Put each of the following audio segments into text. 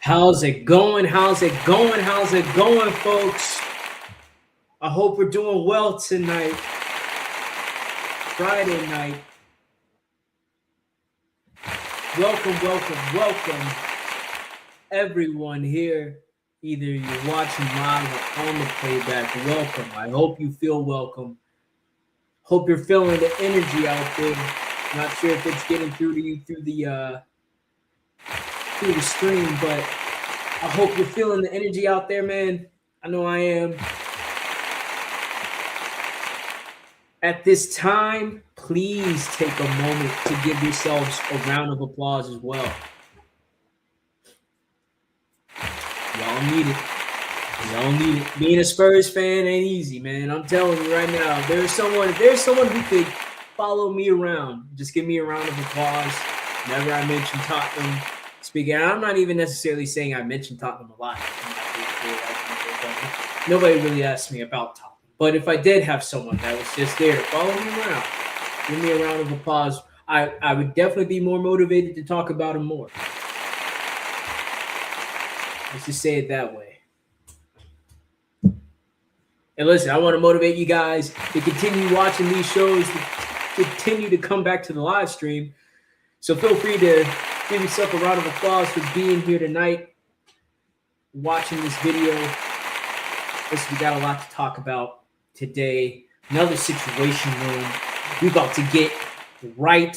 How's it going? How's it going? How's it going, folks? I hope we're doing well tonight. Friday night. Welcome, everyone here. Either you're watching live or on the playback. Welcome. I hope you feel welcome. Hope you're feeling the energy out there. Not sure if it's getting through to you through the stream, but I hope you're feeling the energy out there, man. I know I am. At this time, please take a moment to give yourselves a round of applause as well. Y'all need it. Being a Spurs fan ain't easy, man. I'm telling you right now. If there's someone who could follow me around, just give me a round of applause. Whenever I mention Tottenham, speaking, I'm not even necessarily saying I mentioned Tottenham a lot. Nobody really asked me about Tottenham. But if I did have someone that was just there, follow me around, give me a round of applause, I would definitely be more motivated to talk about him more. Let's just say it that way. And listen, I want to motivate you guys to continue watching these shows, to continue to come back to the live stream. So feel free to give yourself a round of applause for being here tonight, watching this video. Listen, we got a lot to talk about today. Another situation room. We're about to get right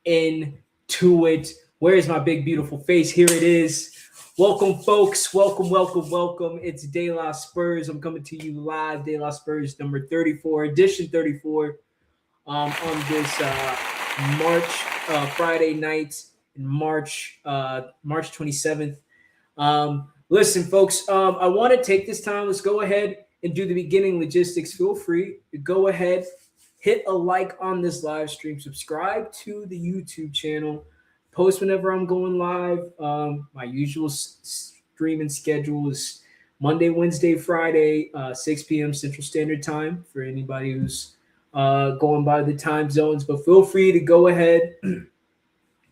into it. Where is my big, beautiful face? Here it is. Welcome, folks. Welcome. It's De La Spurs. I'm coming to you live. De La Spurs number 34, edition 34, on this Friday night in March 27th. Listen, folks, I want to take this time. Let's go ahead and do the beginning logistics. Feel free to go ahead, hit a like on this live stream, subscribe to the YouTube channel, post whenever I'm going live. My usual streaming schedule is Monday, Wednesday, Friday, 6 p.m. Central Standard Time for anybody who's going by the time zones. But feel free to go ahead,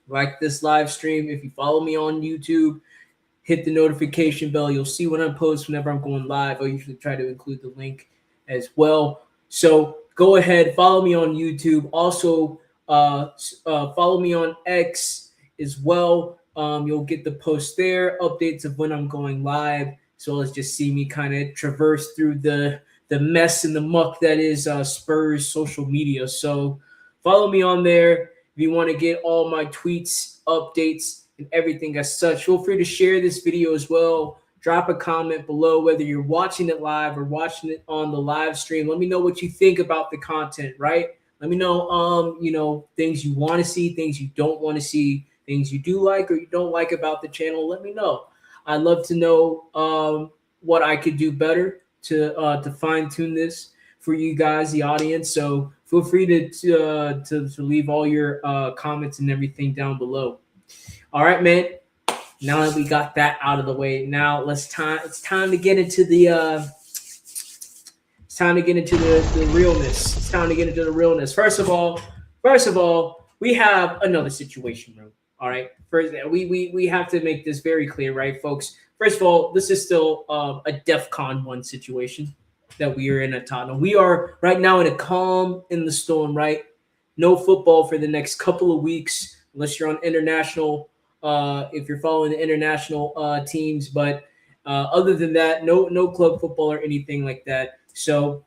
like this live stream. If you follow me on YouTube, hit the notification bell. You'll see when I post whenever I'm going live. I usually try to include the link as well. So go ahead, follow me on YouTube. Also, follow me on X as well. You'll get the post there, updates of when I'm going live, as well as just see me kind of traverse through the mess and the muck that is Spurs social media. So follow me on there. If you want to get all my tweets, updates, and everything as such, feel free to share this video as well. Drop a comment below, whether you're watching it live or watching it on the live stream. Let me know what you think about the content, right? Let me know, things you want to see, things you don't want to see, things you do like or you don't like about the channel. Let me know. I'd love to know what I could do better to fine tune this for you guys, the audience. So feel free to leave all your comments and everything down below. All right, man. Now that we got that out of the way, now it's time to get into the realness. It's time to get into the realness. First of all, we have another situation room. All right. First, we have to make this very clear, right, folks? First of all, this is still a Defcon 1 situation that we are in at Tottenham. We are right now in a calm in the storm, right? No football for the next couple of weeks, unless you're on international. If you're following the international teams, but other than that, no club football or anything like that. So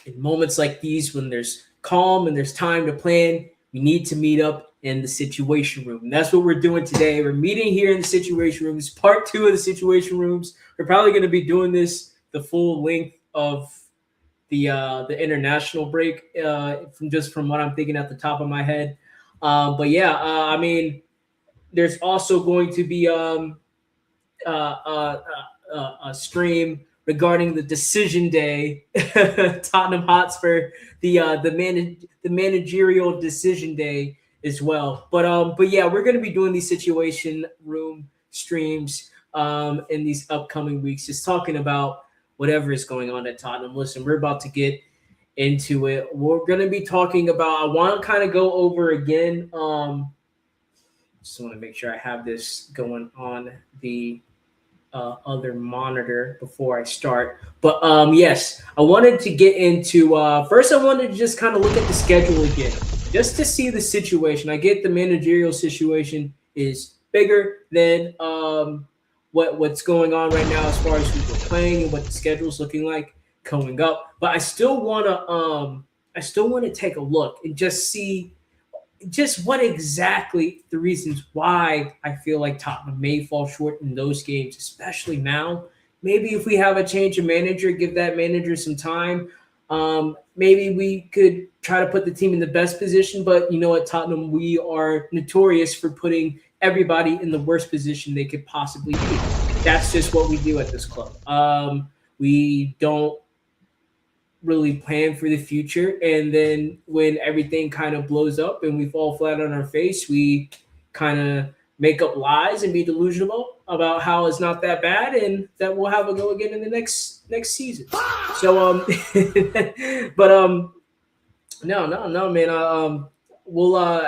in moments like these, when there's calm and there's time to plan, we need to meet up in the situation room. And that's what we're doing today. We're meeting here in the situation room. It's part 2 of the situation rooms. We're probably going to be doing this the full length of the international break, from what I'm thinking at the top of my head. But yeah, I mean, there's also going to be a stream regarding the decision day, Tottenham Hotspur, the managerial decision day as well. But yeah, we're going to be doing these situation room streams in these upcoming weeks, just talking about whatever is going on at Tottenham. Listen, we're about to get into it. We're going to be talking about, I want to kind of go over again Just want to make sure I have this going on the other monitor before I start. But yes, I wanted to get into first. I wanted to just kind of look at the schedule again, just to see the situation. I get the managerial situation is bigger than what's going on right now as far as who we're playing and what the schedule's looking like coming up. But I still want to take a look and just see just what exactly the reasons why I feel like Tottenham may fall short in those games, especially now. Maybe if we have a change of manager, give that manager some time. Maybe we could try to put the team in the best position. But you know what, Tottenham, we are notorious for putting everybody in the worst position they could possibly be. That's just what we do at this club. We don't really plan for the future, and then when everything kind of blows up and we fall flat on our face, we kind of make up lies and be delusional about how it's not that bad and that we'll have a go again in the next season. So but no man, we'll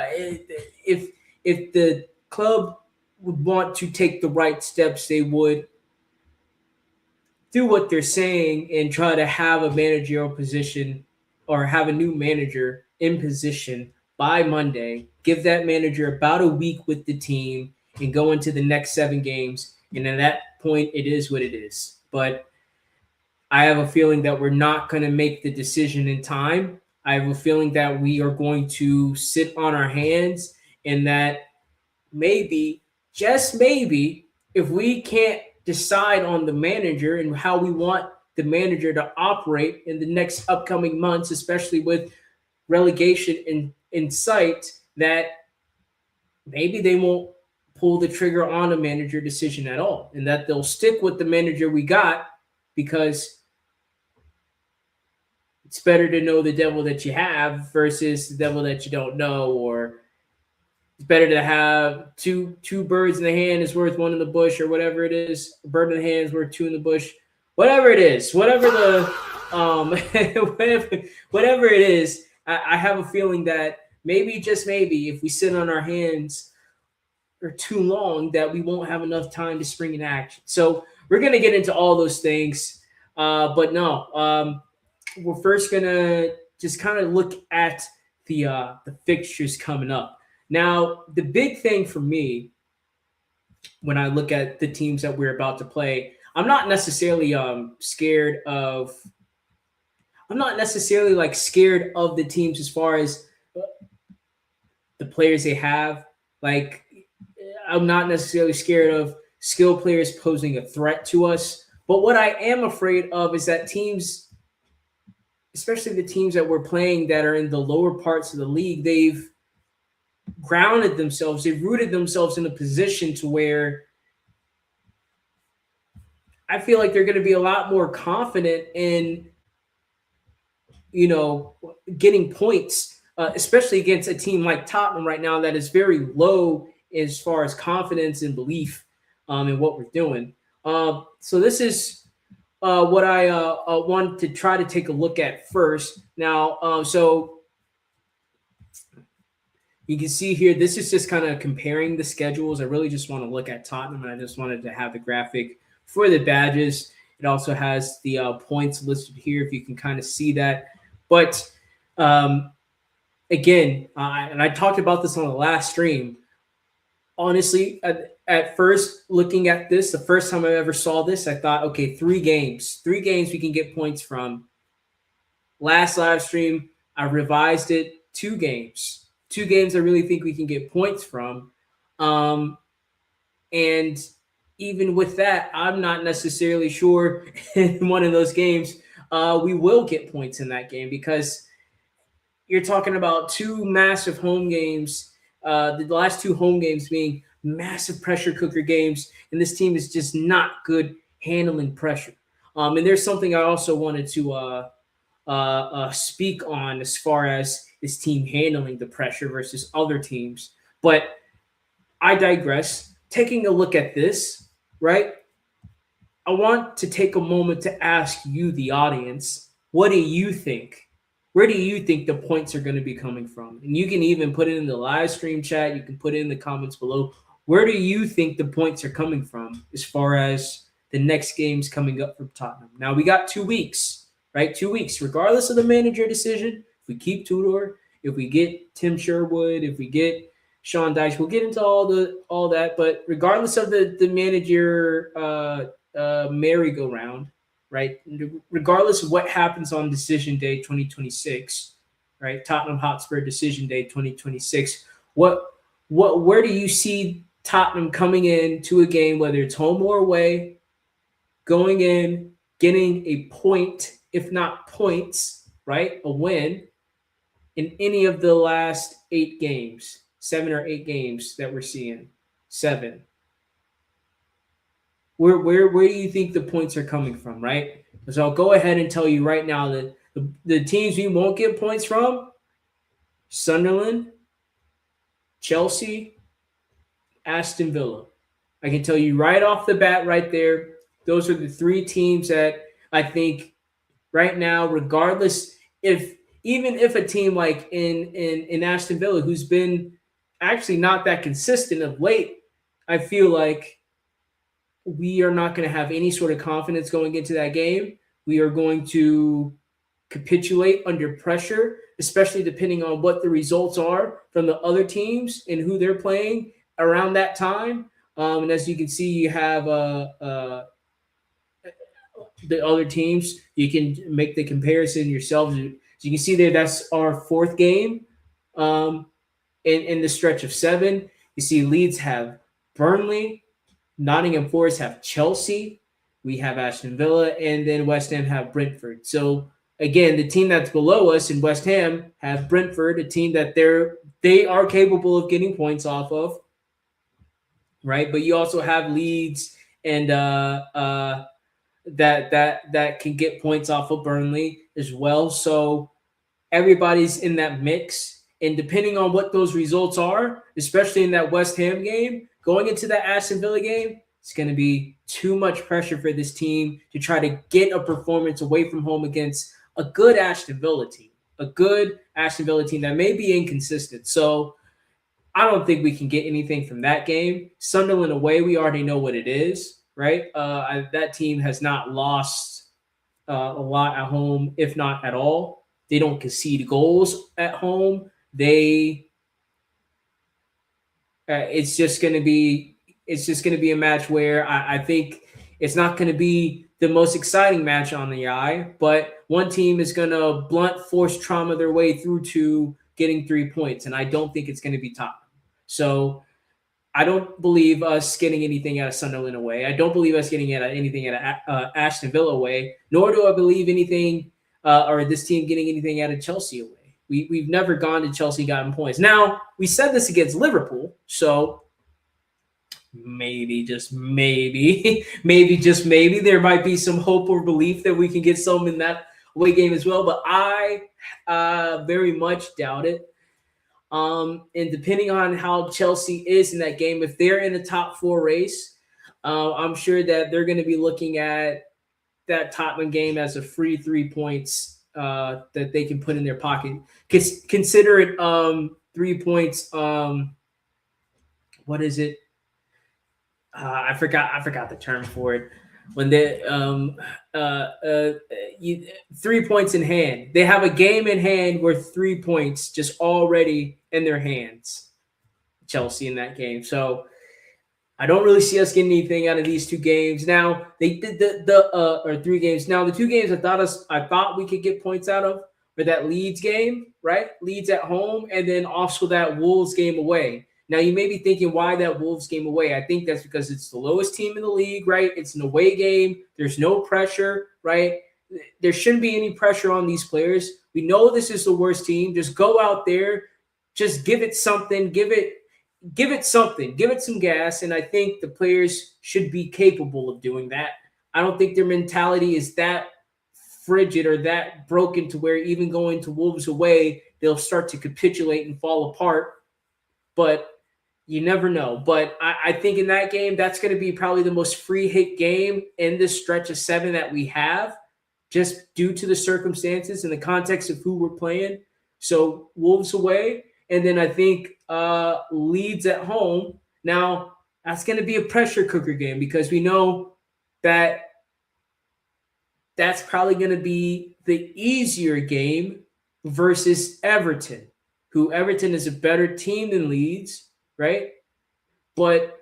if the club would want to take the right steps, they would do what they're saying and try to have a managerial position or have a new manager in position by Monday. Give that manager about a week with the team and go into the next 7 games. And at that point, it is what it is. But I have a feeling that we're not going to make the decision in time. I have a feeling that we are going to sit on our hands and that maybe, just maybe, if we can't decide on the manager and how we want the manager to operate in the next upcoming months, especially with relegation in sight, that maybe they won't pull the trigger on a manager decision at all, and that they'll stick with the manager we got, because it's better to know the devil that you have versus the devil that you don't know. Or it's better to have two birds in the hand is worth one in the bush, or whatever it is. A bird in the hand is worth 2 in the bush. Whatever it is, whatever the whatever it is, I have a feeling that maybe, just maybe, if we sit on our hands for too long, that we won't have enough time to spring in action. So we're gonna get into all those things, but no, we're first gonna just kind of look at the fixtures coming up. Now, the big thing for me when I look at the teams that we're about to play, I'm not necessarily scared of. I'm not necessarily like scared of the teams as far as the players they have. Like, I'm not necessarily scared of skilled players posing a threat to us. But what I am afraid of is that teams, especially the teams that we're playing that are in the lower parts of the league, they've grounded themselves, they've rooted themselves in a position to where I feel like they're going to be a lot more confident in, getting points, especially against a team like Tottenham right now that is very low as far as confidence and belief in what we're doing. So this is what I want to try to take a look at first. Now, so you can see here, this is just kind of comparing the schedules. I really just want to look at Tottenham, and I just wanted to have the graphic for the badges. It also has the points listed here, if you can kind of see that. But again, and I talked about this on the last stream, honestly, at first, looking at this, the first time I ever saw this, I thought, okay, 3 games we can get points from. Last live stream, I revised it, 2 games. 2 games I really think we can get points from. And even with that, I'm not necessarily sure in one of those games we will get points in that game, because you're talking about 2 massive home games, the last 2 home games being massive pressure cooker games, and this team is just not good handling pressure. And there's something I also wanted to speak on as far as this team handling the pressure versus other teams. But I digress. Taking a look at this, right? I want to take a moment to ask you, the audience, what do you think? where do you think the points are going to be coming from? And you can even put it in the live stream chat. You can put it in the comments below. Where do you think the points are coming from as far as the next games coming up from Tottenham? Now, we got 2 weeks, right? 2 weeks, regardless of the manager decision. If we keep Tudor, if we get Tim Sherwood, if we get Sean Dyche, we'll get into all that. But regardless of the manager merry-go-round, right? Regardless of what happens on decision day 2026, right? Tottenham Hotspur decision day 2026. Where do you see Tottenham coming in to a game, whether it's home or away, going in, getting a point, if not points, right? A win in any of the last 8 games, 7 or 8 games that we're seeing. 7. Where do you think the points are coming from, right? So I'll go ahead and tell you right now that the teams we won't get points from: Sunderland, Chelsea, Aston Villa. I can tell you right off the bat right there, those are the 3 teams that I think right now, regardless even if a team like in Aston Villa, who's been actually not that consistent of late, I feel like we are not going to have any sort of confidence going into that game. We are going to capitulate under pressure, especially depending on what the results are from the other teams and who they're playing around that time. And as you can see, you have the other teams. You can make the comparison yourselves. As you can see there, that's our 4th game in the stretch of 7. You see Leeds have Burnley, Nottingham Forest have Chelsea, we have Aston Villa, and then West Ham have Brentford. So again, the team that's below us in West Ham have Brentford, a team that they are capable of getting points off of, right? But you also have Leeds and that can get points off of Burnley as well. So everybody's in that mix, and depending on what those results are, especially in that West Ham game, going into that Aston Villa game, it's going to be too much pressure for this team to try to get a performance away from home against a good Aston Villa team, that may be inconsistent. So I don't think we can get anything from that game. Sunderland away, we already know what it is, right? That team has not lost a lot at home, if not at all. They don't concede goals at home. It's just going to be a match where I think it's not going to be the most exciting match on the eye, but one team is going to blunt force trauma their way through to getting 3 points, and I don't think it's going to be Tottenham. So I don't believe us getting anything out of Sunderland away. I don't believe us getting anything out of Aston Villa away, nor do I believe anything or this team getting anything out of Chelsea away. We've never gone to Chelsea, gotten points. Now, we said this against Liverpool, so maybe, just maybe, there might be some hope or belief that we can get some in that away game as well, but I very much doubt it. And depending on how Chelsea is in that game, if they're in the top 4 race, I'm sure that they're going to be looking at that Tottenham game as a free 3 points that they can put in their pocket. Consider it 3 points. What is it? I forgot the term for it. When they 3 points in hand, they have a game in hand worth 3 points just already in their hands. Chelsea in that game, so I don't really see us getting anything out of these 2 games. Now they did or 3 games. Now the 2 games I thought we could get points out of were that Leeds game, right? Leeds at home, and then also that Wolves game away. Now, you may be thinking, why that Wolves game away? I think that's because it's the lowest team in the league, right? It's an away game. There's no pressure, right? There shouldn't be any pressure on these players. We know this is the worst team. Just go out there. Just give it something. Give it something. Give it some gas. And I think the players should be capable of doing that. I don't think their mentality is that frigid or that broken to where even going to Wolves away, they'll start to capitulate and fall apart. But you never know. But I think in that game, that's going to be probably the most free hit game in this stretch of 7 that we have. just due to the circumstances and the context of who we're playing. So Wolves away, and then I think Leeds at home. Now that's going to be a pressure cooker game because we know that that's probably going to be the easier game versus Everton, who Everton is a better team than Leeds, right? But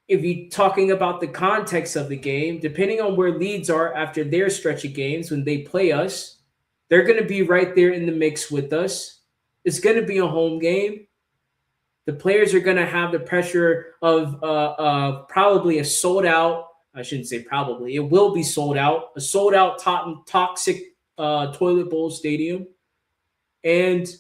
if you're talking about the context of the game, depending on where Leeds are after their stretch of games when they play us, they're going to be right there in the mix with us. It's going to be a home game. The players are going to have the pressure of probably a sold out. I shouldn't say probably. It will be sold out. A sold out toxic toilet bowl stadium. And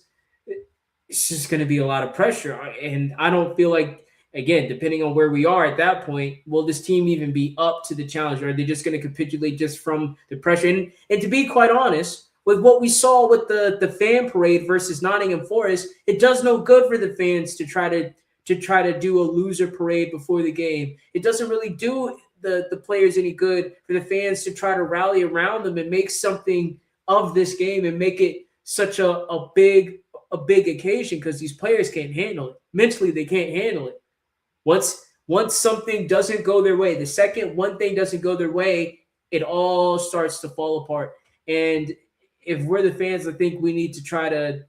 it's just going to be a lot of pressure. And I don't feel like, again, depending on where we are at that point, will this team even be up to the challenge? Or are they just going to capitulate just from the pressure? And to be quite honest, with what we saw with the fan parade versus Nottingham Forest, it does no good for the fans to try to do a loser parade before the game. It doesn't really do the players any good for the fans to try to rally around them and make something of this game and make it such a big occasion because these players can't handle it. Mentally, they can't handle it. Once something doesn't go their way, the second one thing doesn't go their way, it all starts to fall apart. And if we're the fans, I think we need to try to,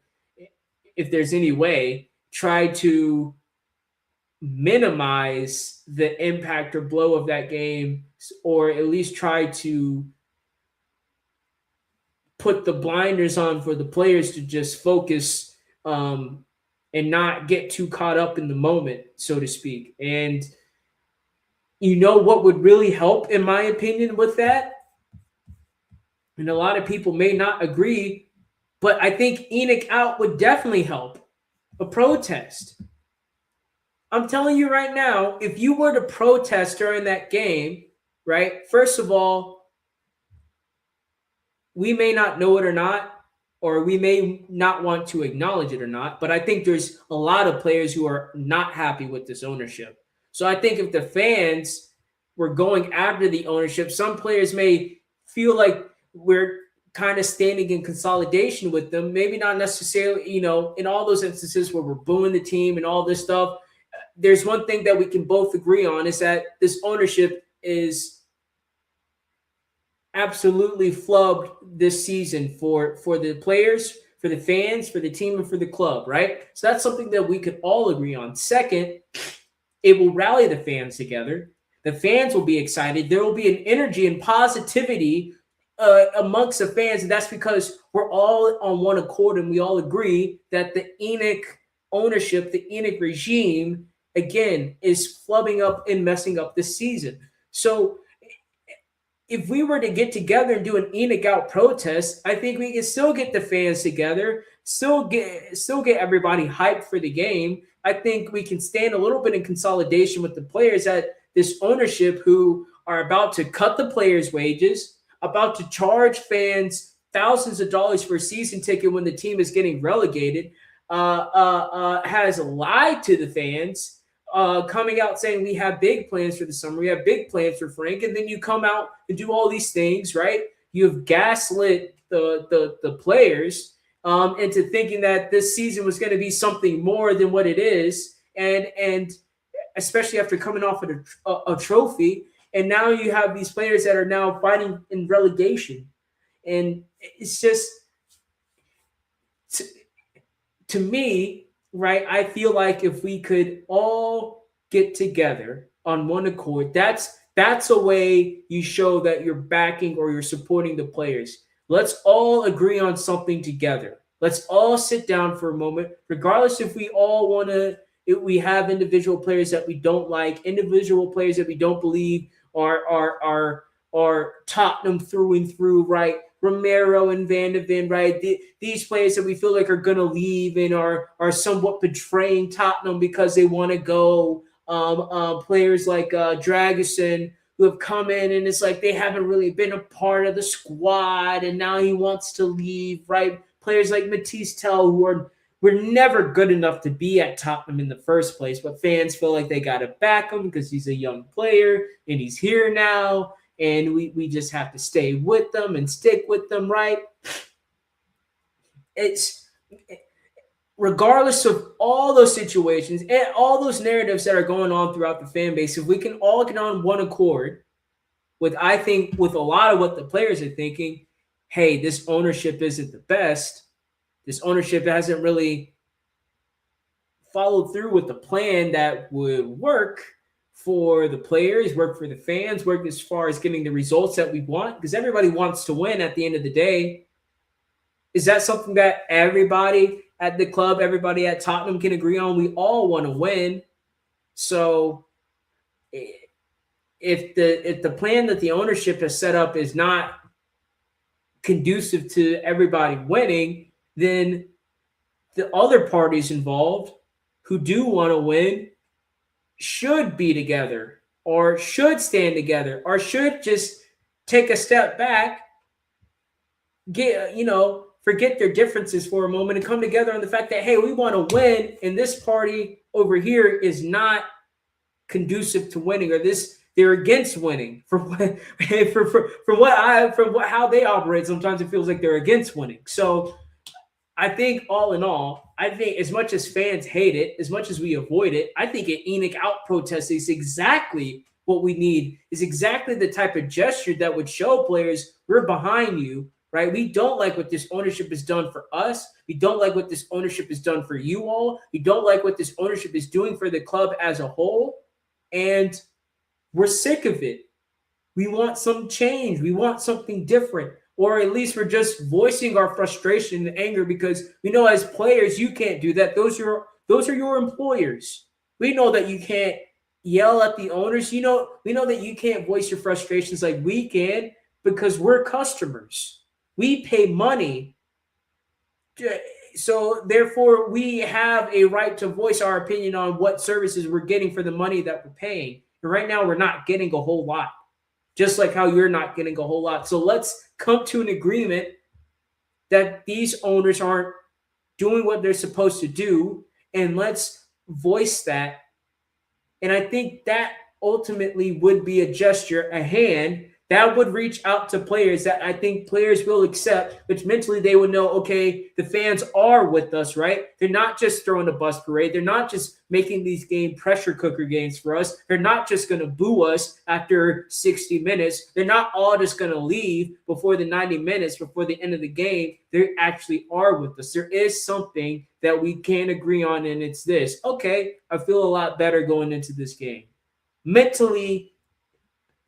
if there's any way, try to minimize the impact or blow of that game, or at least try to put the blinders on for the players to just focus and not get too caught up in the moment, so to speak. And you know what would really help, in my opinion, with that? And a lot of people may not agree, but I think Enoch out would definitely help. A protest. I'm telling you right now, if you were to protest during that game, right, first of all, we may not know it or not, or we may not want to acknowledge it or not, but I think there's a lot of players who are not happy with this ownership. So I think if the fans were going after the ownership, some players may feel like we're kind of standing in consolidation with them. Maybe not necessarily, in all those instances where we're booing the team and all this stuff. There's one thing that we can both agree on is that this ownership is absolutely flubbed this season for the players, for the fans, for the team, and for the club, right? So that's something that we could all agree on. Second, it will rally the fans together. The fans will be excited. There will be an energy and positivity amongst the fans, and that's because we're all on one accord and we all agree that the Enoch ownership, the Enoch regime, again, is flubbing up and messing up this season. So if we were to get together and do an Enoch out protest, I think we can still get the fans together, still get everybody hyped for the game. I think we can stand a little bit in consolidation with the players at this ownership who are about to cut the players' wages, about to charge fans thousands of dollars for a season ticket when the team is getting relegated, has lied to the fans, coming out saying we have big plans for the summer, we have big plans for Frank, and then you come out and do all these things, right? You have gaslit the players into thinking that this season was going to be something more than what it is, and especially after coming off of a trophy. And now you have these players that are now fighting in relegation. And it's just, to me, right, I feel like if we could all get together on one accord, that's a way you show that you're backing or you're supporting the players. Let's all agree on something together. Let's all sit down for a moment, regardless if we all want to, if we have individual players that we don't like, individual players that we don't believe are Tottenham through and through, right? Romero and Van de Ven, right? These players that we feel like are going to leave and are somewhat betraying Tottenham because they want to go. Players like Dragusin, who have come in and it's like they haven't really been a part of the squad and now he wants to leave, right? Players like Matisse Tell, who were never good enough to be at Tottenham in the first place, but fans feel like they got to back him because he's a young player and he's here now. and we just have to stay with them and stick with them, right? It's regardless of all those situations and all those narratives that are going on throughout the fan base, if we can all get on one accord with, I think, with a lot of what the players are thinking, hey, this ownership isn't the best. This ownership hasn't really followed through with the plan that would work for the players, work for the fans, work as far as getting the results that we want, because everybody wants to win at the end of the day. Is that something that everybody at the club, everybody at Tottenham can agree on? We all want to win. So if the plan that the ownership has set up is not conducive to everybody winning, then the other parties involved who do want to win should be together, or should stand together, or should just take a step back, forget their differences for a moment and come together on the fact that, hey, we want to win, and this party over here is not conducive to winning, or they're against winning. From how they operate, sometimes it feels like they're against winning. So I think all in all, I think as much as fans hate it, as much as we avoid it, I think an Enoch out protest is exactly what we need, is exactly the type of gesture that would show players we're behind you, right? We don't like what this ownership has done for us. We don't like what this ownership has done for you all. We don't like what this ownership is doing for the club as a whole. And we're sick of it. We want some change. We want something different. Or at least we're just voicing our frustration and anger, because we know as players you can't do that. Those are your employers. We know that you can't yell at the owners. We know that you can't voice your frustrations like we can, because we're customers. We pay money. So therefore we have a right to voice our opinion on what services we're getting for the money that we're paying. And right now we're not getting a whole lot, just like how you're not getting a whole lot. So let's come to an agreement that these owners aren't doing what they're supposed to do, and let's voice that. And I think that ultimately would be a gesture, a hand that would reach out to players that I think players will accept, which mentally they would know, okay, the fans are with us, right? They're not just throwing a bus parade. They're not just making these game pressure cooker games for us. They're not just going to boo us after 60 minutes. They're not all just going to leave before the 90 minutes, before the end of the game. They actually are with us. There is something that we can agree on, and it's this. Okay, I feel a lot better going into this game. Mentally,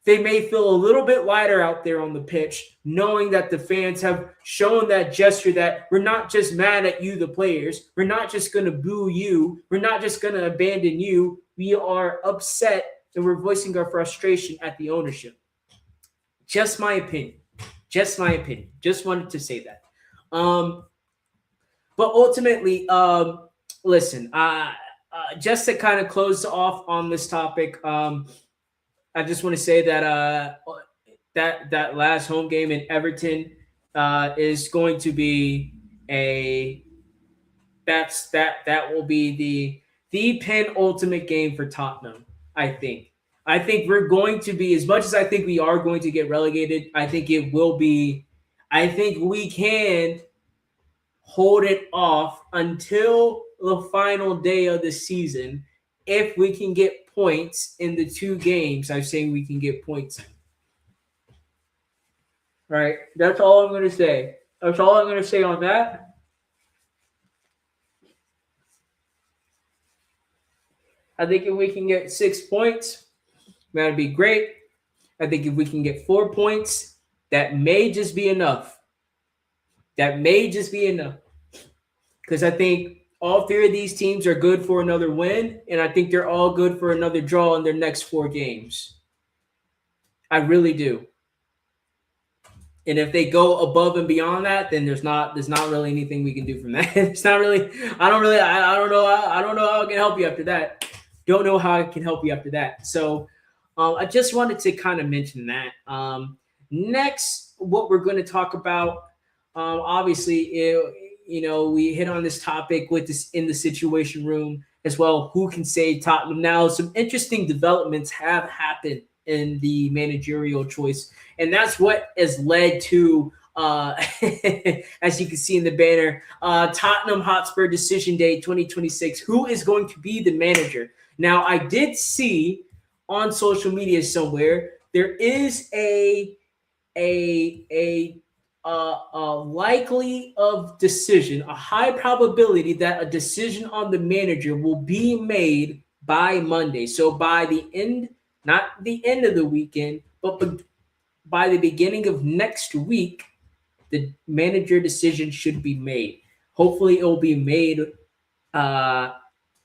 they may feel a little bit lighter out there on the pitch, knowing that the fans have shown that gesture that we're not just mad at you, the players. We're not just going to boo you. We're not just going to abandon you. We are upset, and we're voicing our frustration at the ownership. Just my opinion. Just my opinion. Just wanted to say that. But ultimately, listen, just to kind of close off on this topic, I just want to say that that last home game in Everton is going to be that will be the penultimate game for Tottenham. I think we're going to be, as much as I think we are going to get relegated, I think it will be. I think we can hold it off until the final day of the season if we can get points in the two games. I'm saying we can get points in. Right? That's all I'm going to say. That's all I'm going to say on that. I think if we can get 6 points, that'd be great. I think if we can get 4 points, that may just be enough. That may just be enough. Because I think all three of these teams are good for another win, and I think they're all good for another draw in their next 4 games. I really do. And if they go above and beyond that, then there's not really anything we can do from that. It's not really. I don't know how I can help you after that. Don't know how I can help you after that. So I just wanted to kind of mention that. Next, what we're going to talk about, obviously, we hit on this topic with this in the Situation Room as well. Who can save Tottenham now? Some interesting developments have happened in the managerial choice. And that's what has led to, as you can see in the banner, Tottenham Hotspur Decision Day 2026. Who is going to be the manager? Now, I did see on social media somewhere there is a likely of decision, a high probability that a decision on the manager will be made by Monday. So by the end, not the end of the weekend, but by the beginning of next week, the manager decision should be made. Hopefully, it will be made uh,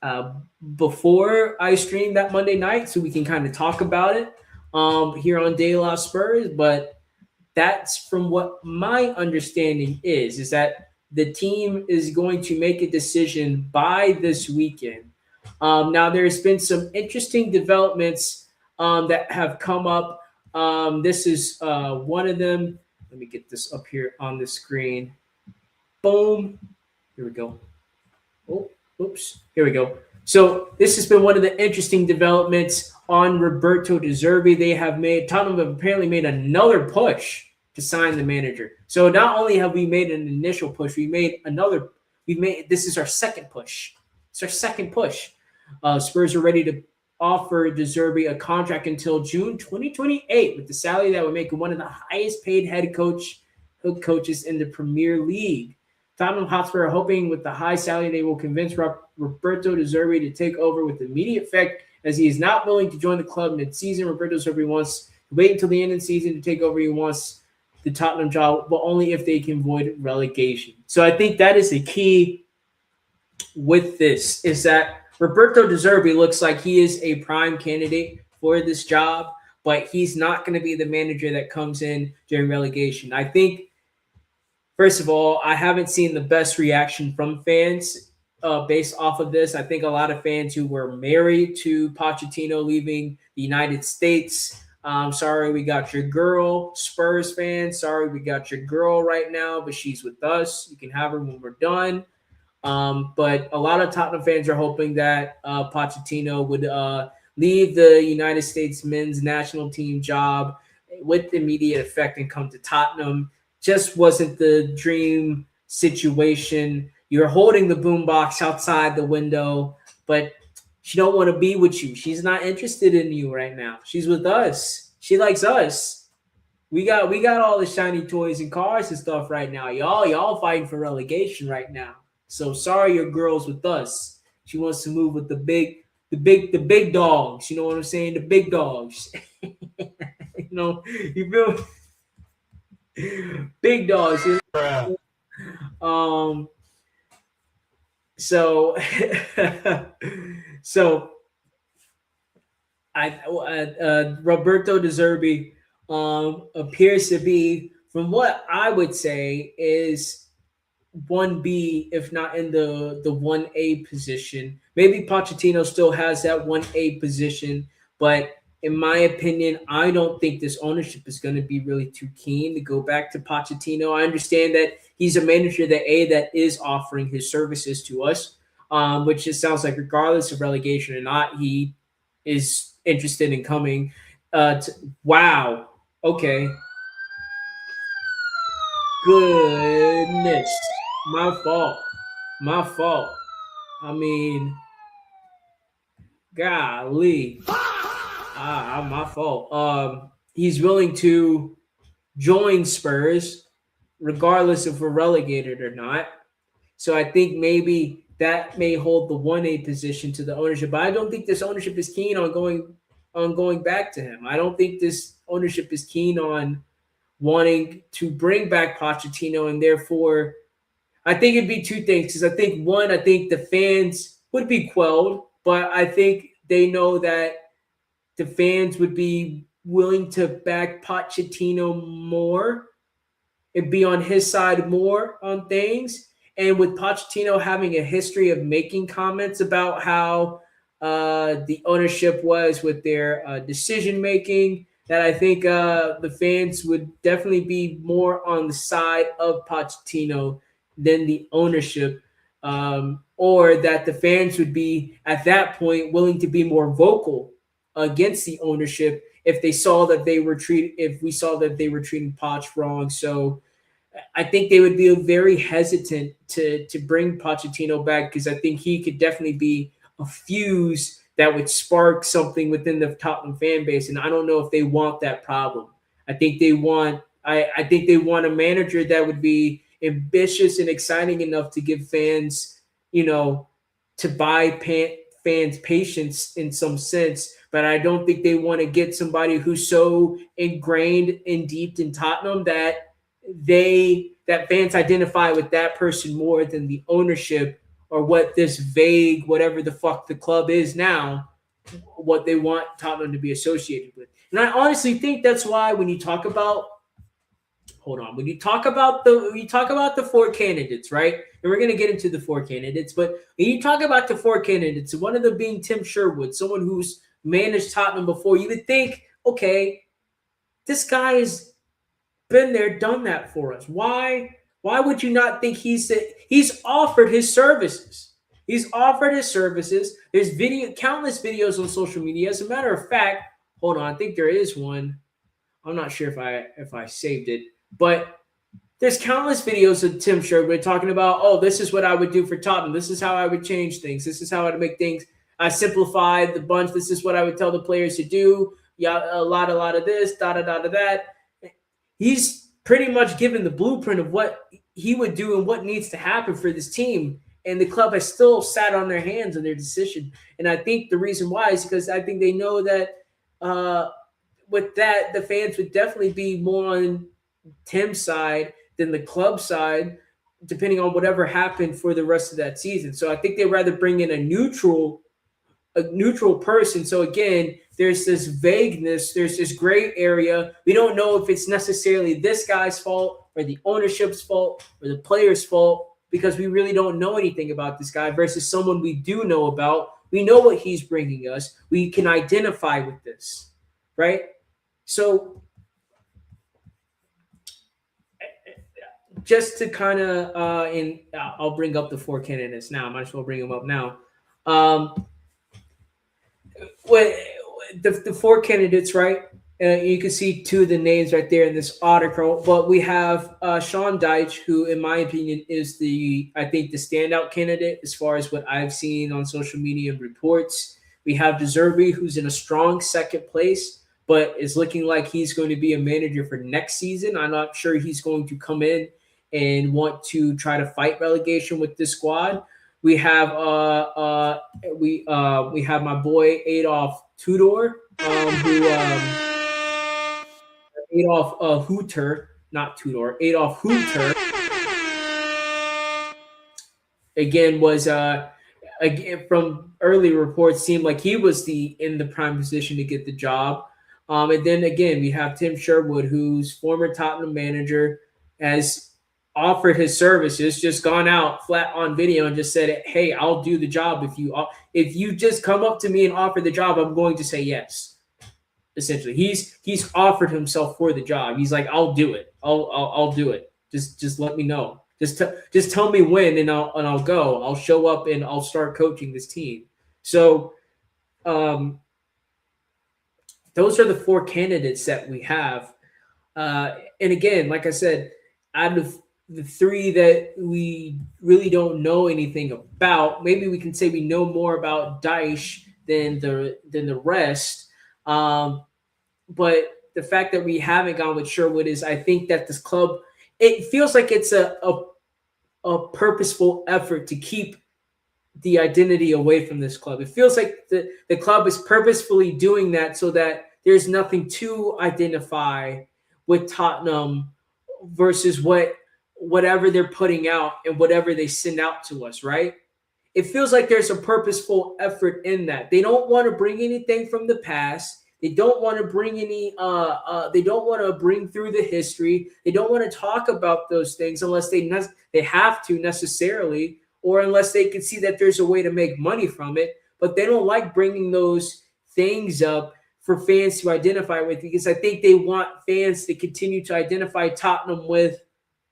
uh, before I stream that Monday night, so we can kind of talk about it here on De La Spurs. But that's from what my understanding is that the team is going to make a decision by this weekend. Now, there's been some interesting developments that have come up. This is one of them. Let me get this up here on the screen. Boom. Here we go. Oh, oops. Here we go. So this has been one of the interesting developments on Roberto De Zerbi. They have made, Tottenham have apparently made another push to sign the manager. So not only have we made an initial push, this is our second push. It's our second push. Spurs are ready to offer De Zerbi a contract until June 2028 with the salary that would make him one of the highest paid head coaches in the Premier League. Tottenham Hotspur are hoping with the high salary they will convince Roberto De Zerbi to take over with immediate effect, as he is not willing to join the club mid-season. Roberto De Zerbi wants to wait until the end of the season to take over. He wants the Tottenham job, but only if they can avoid relegation. So I think that is the key with this, is that Roberto De Zerbi looks like he is a prime candidate for this job, but he's not going to be the manager that comes in during relegation. I think, first of all, I haven't seen the best reaction from fans based off of this. I think a lot of fans who were married to Pochettino leaving the United States, sorry we got your girl. Spurs fans, sorry we got your girl right now, but she's with us. You can have her when we're done. But a lot of Tottenham fans are hoping that Pochettino would leave the United States men's national team job with immediate effect and come to Tottenham. Just wasn't the dream situation. You're holding the boombox outside the window, but she don't want to be with you. She's not interested in you right now. She's with us. She likes us. We got all the shiny toys and cars and stuff right now. Y'all fighting for relegation right now. So sorry your girl's with us. She wants to move with the big dogs. You know what I'm saying? The big dogs. You feel big dogs. So Roberto De Zerbi appears to be, from what I would say, is 1B, if not in the 1A position. Maybe Pochettino still has that 1A position, but in my opinion, I don't think this ownership is going to be really too keen to go back to Pochettino. I understand that he's a manager that is offering his services to us, which just sounds like regardless of relegation or not, he is interested in coming. Wow. Okay. Goodness. My fault. I mean, golly. My fault. He's willing to join Spurs regardless if we're relegated or not. So I think maybe that may hold the 1A position to the ownership. But I don't think this ownership is keen on going back to him. I don't think this ownership is keen on wanting to bring back Pochettino, and therefore I think it'd be two things. Because I think the fans would be quelled, but I think they know that the fans would be willing to back Pochettino more and be on his side more on things. And with Pochettino having a history of making comments about how the ownership was with their decision-making, that I think the fans would definitely be more on the side of Pochettino than the ownership, or that the fans would be, at that point, willing to be more vocal against the ownership if we saw that they were treating Poch wrong. So I think they would be very hesitant to bring Pochettino back, because I think he could definitely be a fuse that would spark something within the Tottenham fan base, and I don't know if they want that problem. I think they want a manager that would be ambitious and exciting enough to give fans, to buy fans' patience in some sense. But I don't think they want to get somebody who's so ingrained and deep in Tottenham that fans identify with that person more than the ownership or what this vague, whatever the fuck the club is now, what they want Tottenham to be associated with. And I honestly think that's why when you talk about the four candidates, right? And we're gonna get into the four candidates, but when you talk about the four candidates, one of them being Tim Sherwood, someone who's managed Tottenham before, you would think, okay, this guy has been there, done that for us. Why would you not think he's offered his services? He's offered his services. There's countless videos on social media. As a matter of fact, hold on, I think there is one. I'm not sure if I saved it, but there's countless videos of Tim Sherwood talking about, oh, this is what I would do for Tottenham. This is how I would change things. This is how I'd make things. I simplified the bunch. This is what I would tell the players to do. Yeah, a lot of this, that. He's pretty much given the blueprint of what he would do and what needs to happen for this team. And the club has still sat on their hands on their decision. And I think the reason why is because I think they know that with that, the fans would definitely be more on Tim's side than the club side, depending on whatever happened for the rest of that season. So I think they'd rather bring in a neutral person. So again, there's this vagueness, there's this gray area. We don't know if it's necessarily this guy's fault or the ownership's fault or the player's fault, because we really don't know anything about this guy versus someone we do know about. We know what he's bringing us. We can identify with this, right? So just to kind of, I'll bring up the four candidates now. I might as well bring them up now. The four candidates, right? You can see two of the names right there in this article. But we have Sean Dyche, who, in my opinion, is the standout candidate as far as what I've seen on social media and reports. We have De Zerbi, who's in a strong second place, but is looking like he's going to be a manager for next season. I'm not sure he's going to come in and want to try to fight relegation with this squad. We have we have my boy Adolf Tudor, Adolf Hooter, not Tudor, Adolf Hooter. Again, was again from early reports seemed like he was in the prime position to get the job. And then again, we have Tim Sherwood, who's former Tottenham manager, has offered his services, just gone out flat on video and just said, hey, I'll do the job. If you just come up to me and offer the job, I'm going to say yes. Essentially, he's offered himself for the job. He's like, I'll do it. I'll do it. Just let me know. Just tell me when, and I'll go. I'll show up and I'll start coaching this team. So, those are the four candidates that we have. And again, like I said, out of the three that we really don't know anything about, maybe we can say we know more about Dyche than the rest. But the fact that we haven't gone with Sherwood is, I think that this club, it feels like it's a purposeful effort to keep the identity away from this club. It feels like the club is purposefully doing that so that there's nothing to identify with Tottenham versus whatever they're putting out and whatever they send out to us, right? It feels like there's a purposeful effort in that. They don't want to bring anything from the past. They don't want to bring they don't want to bring through the history. They don't want to talk about those things unless they have to necessarily, or unless they can see that there's a way to make money from it. But they don't like bringing those things up for fans to identify with, because I think they want fans to continue to identify Tottenham with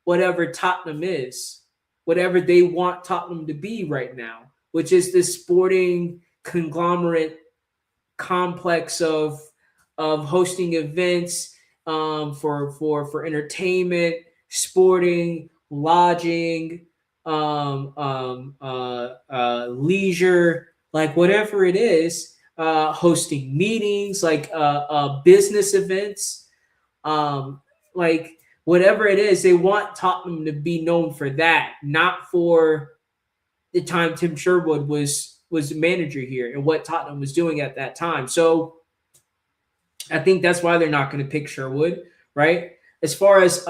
whatever Tottenham is, whatever they want Tottenham to be right now, which is this sporting conglomerate complex of of hosting events for entertainment, sporting, lodging, leisure, like whatever it is, hosting meetings, like business events, like whatever it is, they want Tottenham to be known for that, not for the time Tim Sherwood was the manager here and what Tottenham was doing at that time. So I think that's why they're not going to pick Sherwood, right? As far as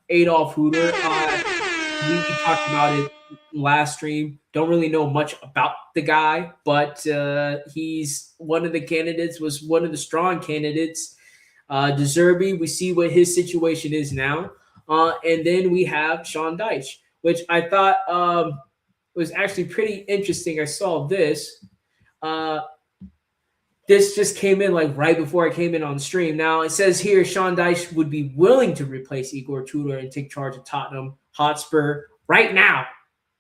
Adolf Hooter, we talked about it last stream. Don't really know much about the guy, but he's one of the candidates, was one of the strong candidates. De Zerbi, we see what his situation is now. And then we have Sean Dyche, which I thought was actually pretty interesting. I saw this. This just came in like right before I came in on stream. Now it says here Sean Dyche would be willing to replace Igor Tudor and take charge of Tottenham Hotspur right now.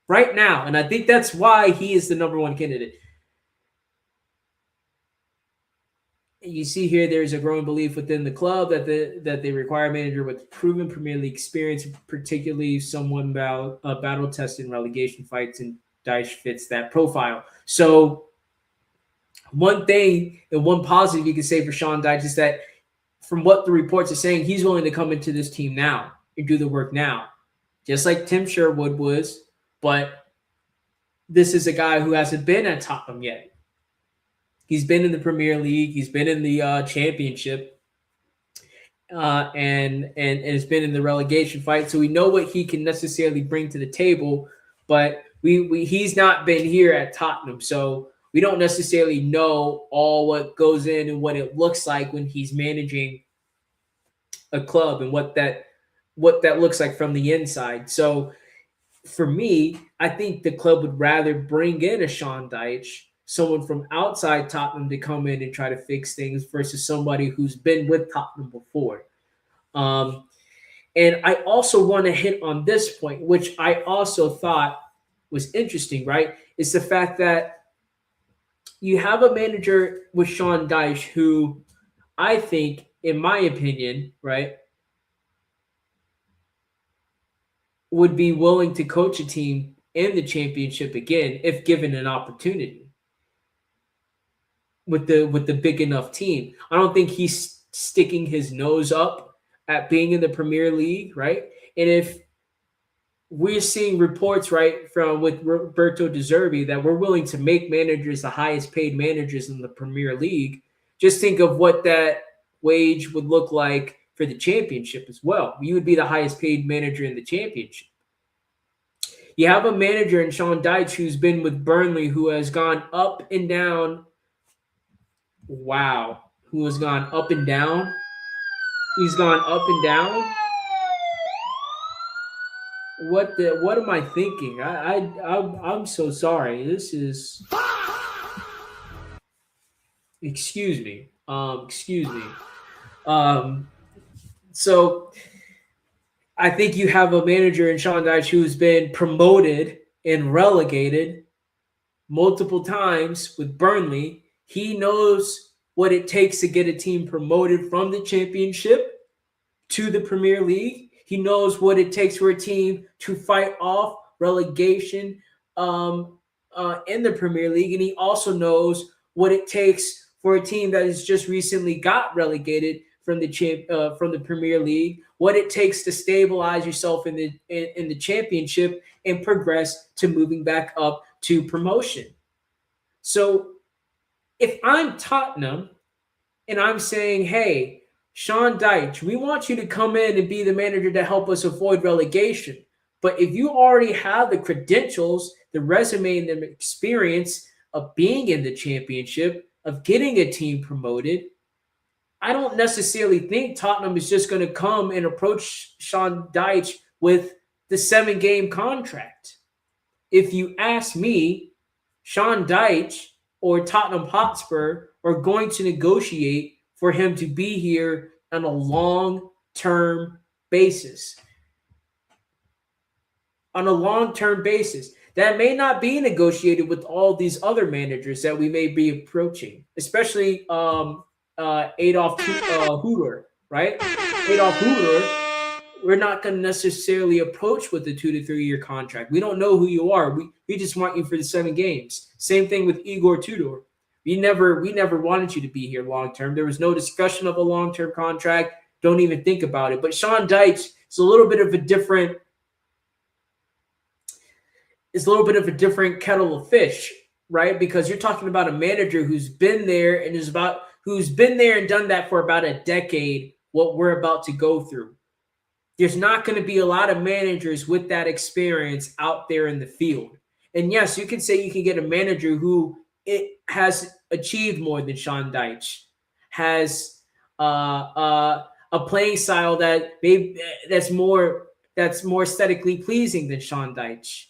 Right now. And I think that's why he is the number one candidate. You see here, there's a growing belief within the club that they require a manager with proven Premier League experience, particularly someone battle-tested in relegation fights, and Dyche fits that profile. So one thing and one positive you can say for Sean Dyche is that from what the reports are saying, he's willing to come into this team now and do the work now, just like Tim Sherwood was. But this is a guy who hasn't been at Tottenham yet. He's been in the Premier League. He's been in the Championship, and has been in the relegation fight. So we know what he can necessarily bring to the table. But he's not been here at Tottenham, so we don't necessarily know all what goes in and what it looks like when he's managing a club and what that looks like from the inside. So for me, I think the club would rather bring in a Sean Dyche, someone from outside Tottenham, to come in and try to fix things versus somebody who's been with Tottenham before. And I also want to hit on this point, which I also thought was interesting, right? It's the fact that you have a manager with Sean Dyche who I think, in my opinion, right, would be willing to coach a team in the Championship again if given an opportunity with the big enough team. I don't think he's sticking his nose up at being in the Premier League, right? And if we're seeing reports, right, from with Roberto De Zerbi that we're willing to make managers the highest paid managers in the Premier League, just think of what that wage would look like for the Championship as well. You would be the highest paid manager in the Championship. You have a manager in Sean Dyche who's been with Burnley, who has gone up and down. Wow. Who has gone up and down. He's gone up and down. What am I thinking? I'm so sorry. This is excuse me. So I think you have a manager in Sean Dyche who's been promoted and relegated multiple times with Burnley. He knows what it takes to get a team promoted from the Championship to the Premier League. He knows what it takes for a team to fight off relegation in the Premier League. And he also knows what it takes for a team that has just recently got relegated from the Premier League, what it takes to stabilize yourself in the Championship and progress to moving back up to promotion. So if I'm Tottenham and I'm saying, hey, Sean Dyche, we want you to come in and be the manager to help us avoid relegation. But if you already have the credentials, the resume, and the experience of being in the Championship, of getting a team promoted, I don't necessarily think Tottenham is just going to come and approach Sean Dyche with the 7-game contract. If you ask me, Sean Dyche or Tottenham Hotspur are going to negotiate for him to be here on a long-term basis. On a long-term basis. That may not be negotiated with all these other managers that we may be approaching, especially Adolf Hooter, right? Adolf Hooter, we're not going to necessarily approach with a 2 to 3 year contract. We don't know who you are. We just want you for the 7 games. Same thing with Igor Tudor. We never wanted you to be here long term. There was no discussion of a long term contract. Don't even think about it. But Sean Dyche is a little bit of a different kettle of fish, right? Because you're talking about a manager who's been there and done that for about a decade, what we're about to go through. There's not going to be a lot of managers with that experience out there in the field. And yes, you can say you can get a manager who it has achieved more than Sean Dyche, has a playing style that's more aesthetically pleasing than Sean Dyche.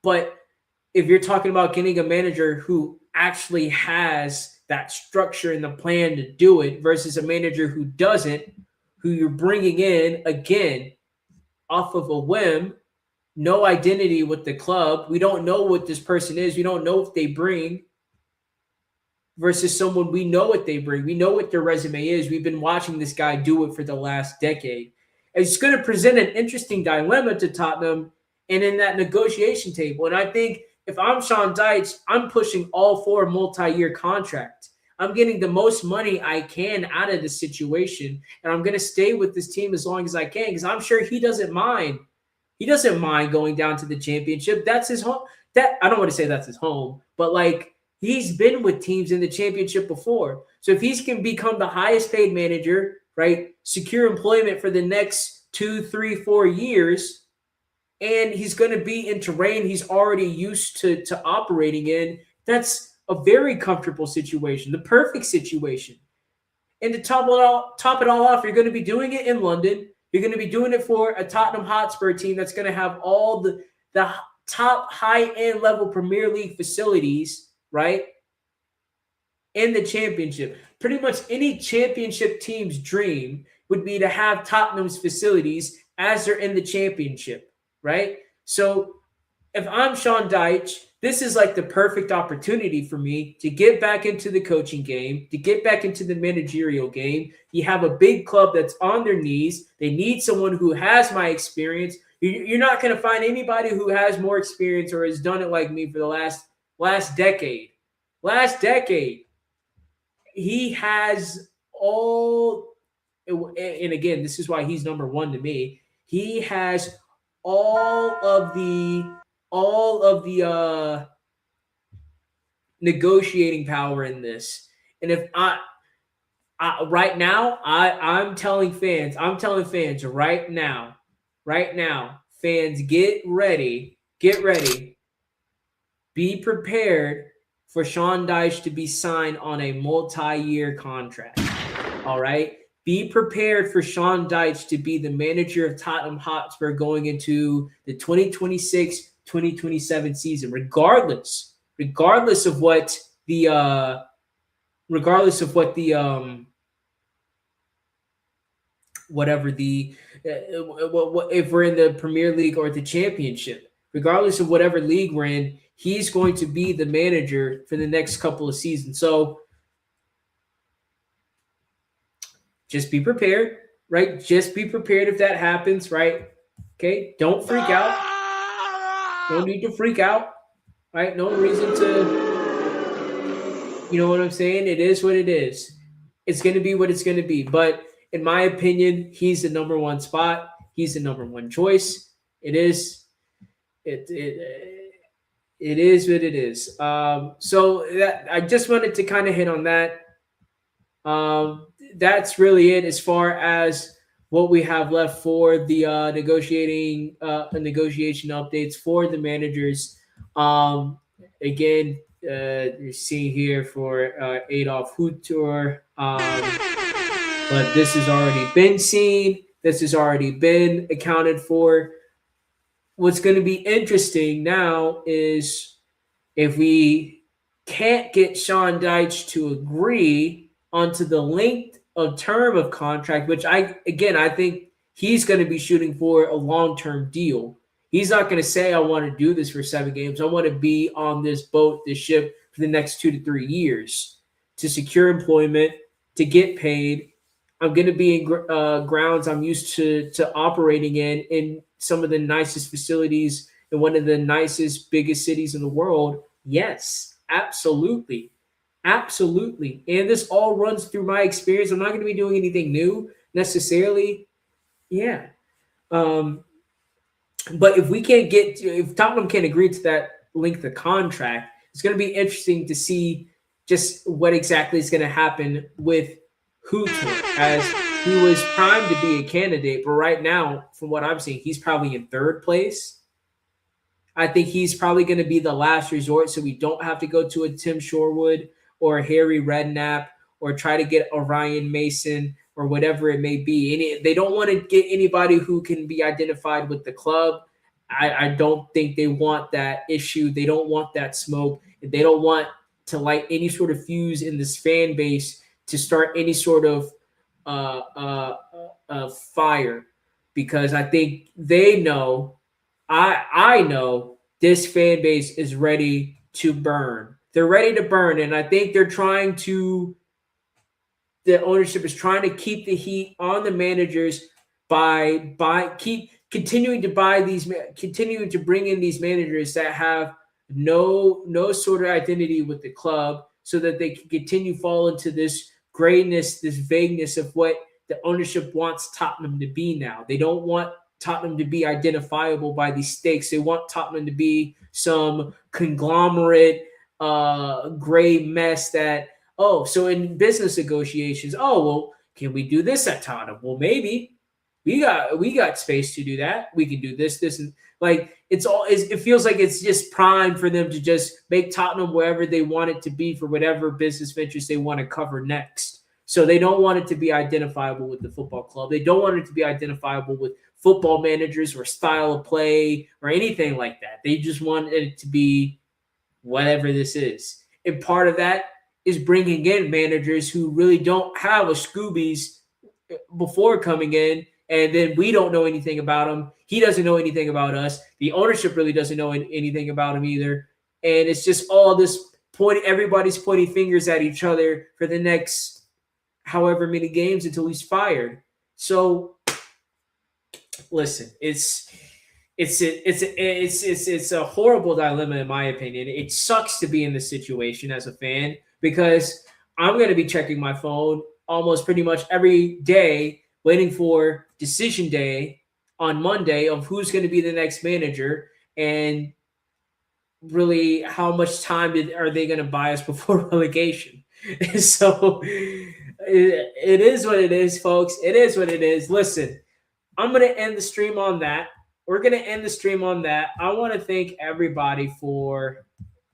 But if you're talking about getting a manager who actually has that structure and the plan to do it versus a manager who doesn't, who you're bringing in, again, off of a whim, no identity with the club. We don't know what this person is. We don't know what they bring versus someone we know what they bring. We know what their resume is. We've been watching this guy do it for the last decade. It's going to present an interesting dilemma to Tottenham and in that negotiation table. And I think if I'm Sean Dyche, I'm pushing all for a multi-year contract. I'm getting the most money I can out of this situation, and I'm going to stay with this team as long as I can because I'm sure he doesn't mind. He doesn't mind going down to the championship. That's his home. I don't want to say that's his home, but like he's been with teams in the championship before. So if he can become the highest paid manager, right, secure employment for the next 2, 3, 4 years, and he's going to be in terrain he's already used to operating in, that's a very comfortable situation, the perfect situation. And to top it all off, you're going to be doing it in London. You're going to be doing it for a Tottenham Hotspur team that's going to have all the top high-end level Premier League facilities, right, in the championship. Pretty much any championship team's dream would be to have Tottenham's facilities as they're in the championship, right? So if I'm Sean Dyche, this is like the perfect opportunity for me to get back into the coaching game, to get back into the managerial game. You have a big club that's on their knees. They need someone who has my experience. You're not going to find anybody who has more experience or has done it like me for the last decade. Last decade. He has all, and again, this is why he's number one to me. He has all of the negotiating power in this. And if right now, I'm telling fans right now, fans, get ready, be prepared for Sean Dyche to be signed on a multi-year contract. All right. Be prepared for Sean Dyche to be the manager of Tottenham Hotspur going into the 2026-2027 season, regardless of what if we're in the Premier League or the Championship, regardless of whatever league we're in, he's going to be the manager for the next couple of seasons. So just be prepared, right? Just be prepared if that happens, right? Okay, don't freak out. No need to freak out, right? No reason to, you know what I'm saying? It is what it is. It's going to be what it's going to be. But in my opinion, he's the number one spot. He's the number one choice. It is what it is. So that I just wanted to kind of hit on that. That's really it as far as what we have left for the negotiation updates for the managers. Again, you're seeing here for Adolf Hütter, but this has already been seen. This has already been accounted for. What's going to be interesting now is if we can't get Sean Dyche to agree onto the length of term of contract, which I think he's going to be shooting for a long-term deal. He's not going to say, I want to do this for 7 games. I want to be on this boat, this ship for the next 2 to 3 years. to secure employment, to get paid. I'm going to be in grounds I'm used to operating in some of the nicest facilities in one of the nicest, biggest cities in the world. Yes, absolutely. Absolutely. And this all runs through my experience. I'm not going to be doing anything new necessarily. Yeah. Um, but if Tottenham can't agree to that length of contract, it's going to be interesting to see just what exactly is going to happen with Hutor, as he was primed to be a candidate. But right now, from what I'm seeing, he's probably in third place. I think he's probably going to be the last resort, so we don't have to go to a Tim Shorewood or a Harry Redknapp or try to get a Ryan Mason or whatever it may be. They don't want to get anybody who can be identified with the club. I don't think they want that issue. They don't want that smoke. They don't want to light any sort of fuse in this fan base to start any sort of fire, because I think they know, I know this fan base is ready to burn. They're ready to burn, and I think the ownership is trying to keep the heat on the managers by continuing to bring in these managers that have no sort of identity with the club, so that they can continue fall into this grayness, this vagueness of what the ownership wants Tottenham to be now. They don't want Tottenham to be identifiable by these stakes. They want Tottenham to be some conglomerate, gray mess that, so in business negotiations, well, can we do this at Tottenham? Well, maybe we got space to do that. We can do this, and like it feels like it's just prime for them to just make Tottenham wherever they want it to be for whatever business ventures they want to cover next. So they don't want it to be identifiable with the football club. They don't want it to be identifiable with football managers or style of play or anything like that. They just want it to be whatever this is. And part of that is bringing in managers who really don't have a Scoobies before coming in, and then we don't know anything about him. He doesn't know anything about us. The ownership really doesn't know anything about him either. And it's just all this everybody's pointing fingers at each other for the next however many games until he's fired. So listen, it's a horrible dilemma in my opinion. It sucks to be in this situation as a fan, because I'm going to be checking my phone almost pretty much every day, waiting for decision day on Monday of who's going to be the next manager, and really how much time are they going to buy us before relegation. So it is what it is, folks. It is what it is. Listen, I'm going to end the stream on that. We're going to end the stream on that. I want to thank everybody for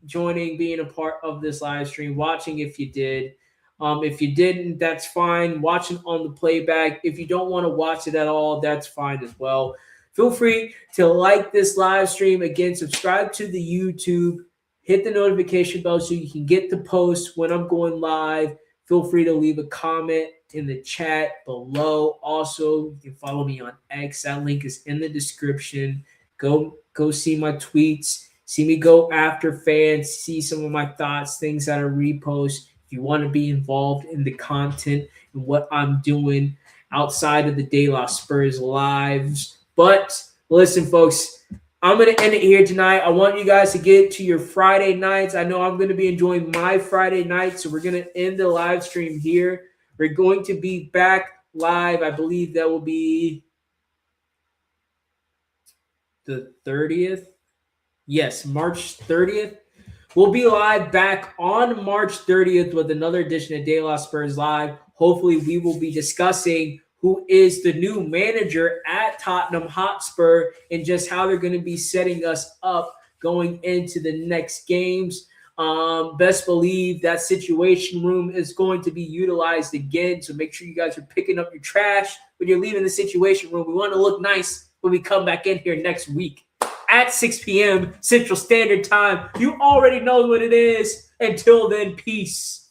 joining, being a part of this live stream, watching if you did. If you didn't, that's fine. Watching on the playback. If you don't want to watch it at all, that's fine as well. Feel free to like this live stream. Again, subscribe to the YouTube. Hit the notification bell so you can get the posts when I'm going live. Feel free to leave a comment in the chat below. Also, you can follow me on X. That link is in the description. Go see my tweets. See me go after fans. See some of my thoughts, things that I repost. If you want to be involved in the content and what I'm doing outside of the De La Spurs lives. But listen, folks, I'm going to end it here tonight. I want you guys to get to your Friday nights. I know I'm going to be enjoying my Friday night, so we're going to end the live stream here. We're going to be back live. I believe that will be the 30th. Yes, March 30th. We'll be live back on March 30th with another edition of De La Spurs Live. Hopefully, we will be discussing who is the new manager at Tottenham Hotspur and just how they're going to be setting us up going into the next games. Best believe that situation room is going to be utilized again. So make sure you guys are picking up your trash when you're leaving the situation room. We want to look nice when we come back in here next week at 6 p.m. Central Standard Time. You already know what it is. Until then, peace.